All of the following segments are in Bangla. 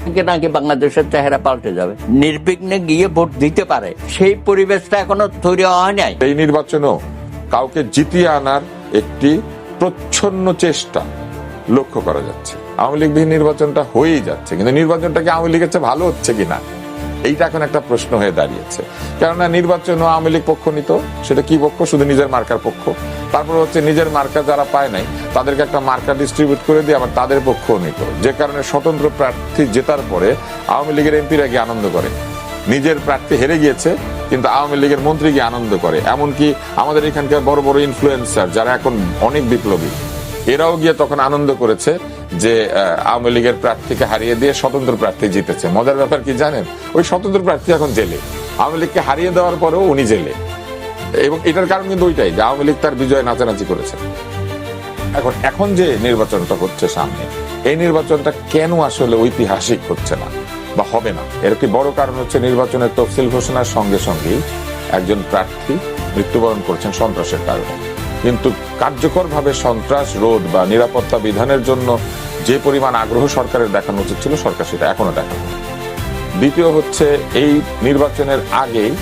নাকি বাংলাদেশের চেহারা পাল্টে যাবে, নির্বিঘ্নে গিয়ে ভোট দিতে পারে, সেই পরিবেশটা এখনো তৈরি হয় নাই। এই নির্বাচনও কাউকে জিতিয়ে আনার একটি প্রচ্ছন্ন চেষ্টা লক্ষ্য করা যাচ্ছে। আওয়ামী লীগ বিহীন নির্বাচনটা হয়েই যাচ্ছে, কিন্তু নির্বাচনটা কি আওয়ামী লীগের চেয়ে ভালো হচ্ছে কিনা এইটা এখন একটা প্রশ্ন হয়ে দাঁড়িয়েছে। কেননা নির্বাচন আওয়ামী লীগ পক্ষ নিত, সেটা কি পক্ষ? শুধু নিজের মার্কার পক্ষ। তারপর হচ্ছে নিজের মার্কা যারা পায় নাই তাদেরকে একটা মার্কা ডিস্ট্রিবিউট করে দিয়ে আবার তাদের পক্ষও নিত, যে কারণে স্বতন্ত্র প্রার্থী জেতার পরে আওয়ামী লীগের এমপিরা গিয়ে আনন্দ করে। নিজের প্রার্থী হেরে গিয়েছে কিন্তু আওয়ামী লীগের মন্ত্রী গিয়ে আনন্দ করে। এমনকি আমাদের এখানকার বড় বড় ইনফ্লুয়েন্সার যারা এখন অনেক বিপ্লবী, এরাও গিয়ে তখন আনন্দ করেছে যে আওয়ামী লীগের প্রার্থীকে হারিয়ে দিয়ে স্বতন্ত্র প্রার্থী জিতেছে। মজার ব্যাপার কি জানেন? ওই স্বতন্ত্র প্রার্থী এখন জেলে, আওয়ামী লীগকে হারিয়ে দেওয়ার পরেও উনি জেলে। এবং এটার কারণ কিন্তু ওইটাই যে আওয়ামী লীগ তার বিজয় নাচানাচি করেছে। এখন যে নির্বাচনটা হচ্ছে সামনে, এই নির্বাচনটা কেন আসলে ঐতিহাসিক হচ্ছে না বা হবে না, এর একটি বড় কারণ হচ্ছে নির্বাচনের তফসিল ঘোষণার সঙ্গে সঙ্গেই একজন প্রার্থী মৃত্যুবরণ করছেন সন্ত্রাসের কারণে। কিন্তু কার্যকরভাবে সন্ত্রাস রোধ বা নিরাপত্তা বিধানের জন্য যে পরিমাণ আগ্রহ সরকারের দেখানো উচিত ছিল, সরকার সেটা এখনো দেখানো। দ্বিতীয় হচ্ছে, এই নির্বাচনের আগেই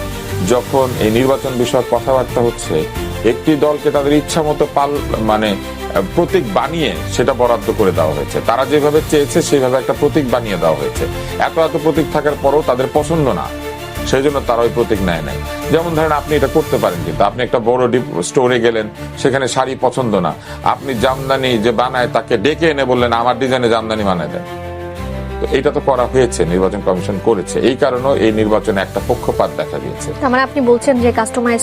যখন এই নির্বাচন বিষয়ক কথাবার্তা হচ্ছে, একটি দলকে তাদের ইচ্ছা মতো প্রতীক বানিয়ে সেটা বরাদ্দ করে দেওয়া হয়েছে। তারা যেভাবে চেয়েছে সেইভাবে একটা প্রতীক বানিয়ে দেওয়া হয়েছে। এত প্রতীক থাকার পরও তাদের পছন্দ না, সেই জন্য তারা ওই প্রতীক নেয় নাই। যেমন ধরেন, আপনি এটা করতে পারেন, কিন্তু আপনি একটা বড় স্টোরে গেলেন, সেখানে শাড়ি পছন্দ না, আপনি জামদানি যে বানায় তাকে ডেকে এনে বললেন আমার ডিজাইনে জামদানি বানায় দেন। তো এটা তো করা হয়েছে, নির্বাচন কমিশন করেছে। এই কারণে এই নির্বাচনে একটা পক্ষপাত দেখা গিয়েছে। মানে আপনি বলছেন যে কাস্টমাইজ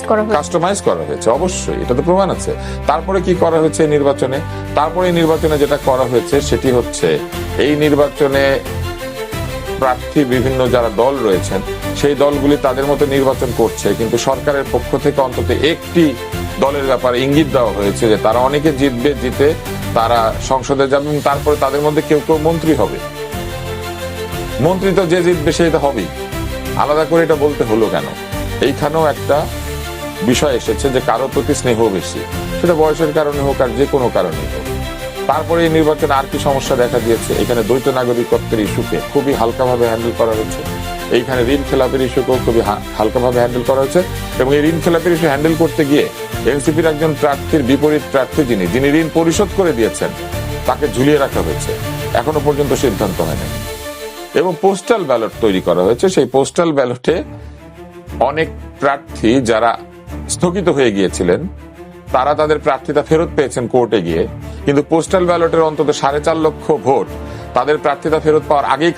করা হয়েছে, অবশ্যই এটা তো প্রমাণ আছে। তারপরে কি করা হয়েছে নির্বাচনে? তারপরে নির্বাচনে যেটা করা হয়েছে সেটি হচ্ছে, এই নির্বাচনে প্রার্থী বিভিন্ন যারা দল রয়েছেন সেই দলগুলি তাদের মতো নির্বাচন করছে, কিন্তু সরকারের পক্ষ থেকে অন্তত একটি দলের ব্যাপারে ইঙ্গিত দেওয়া হয়েছে যে তারা অনেকে জিতবে, জিতে তারা সংসদে যাবে এবং তারপরে তাদের মধ্যে কেউ কেউ মন্ত্রী হবে। মন্ত্রী তো যে জিতবে সেই তো হবেই, আলাদা করে এটা বলতে হলো কেন? এইখানেও একটা বিষয় এসেছে যে কারো প্রতি স্নেহ বেশি, সেটা বয়সের কারণে হোক আর যে কোনো কারণে হোক। তারপরে এই নির্বাচনে আর কি সমস্যা দেখা দিয়েছে? এখানে দ্বৈত নাগরিকত্বের ইস্যুকে খুবই হালকাভাবে হ্যান্ডেল করা হয়েছে। এইখানে ঋণ খেলাপের ইস্যুকেও খুবই হালকাভাবে হ্যান্ডেল করা হয়েছে। এবং এই ঋণ খেলাপের ইস্যু হ্যান্ডেল করতে গিয়ে এনসিপির একজন প্রার্থীর বিপরীত প্রার্থী যিনি ঋণ পরিশোধ করে দিয়েছেন তাকে ঝুলিয়ে রাখা হয়েছে, এখনো পর্যন্ত সিদ্ধান্ত হয়নি। এবং পোস্টাল ব্যালট তৈরি করা হয়েছে। সেই পোস্টাল ব্যালটে অনেক প্রার্থী যারা স্থগিত হয়ে গিয়েছিলেন তারা তাদের প্রার্থিতা ফেরত পেয়েছেন কোর্টে গিয়ে, কিন্তু পোস্টাল ব্যালটের অন্তত 4.5 লক্ষ ভোট তাদের প্রার্থিতা ফেরত পাওয়ার আগেই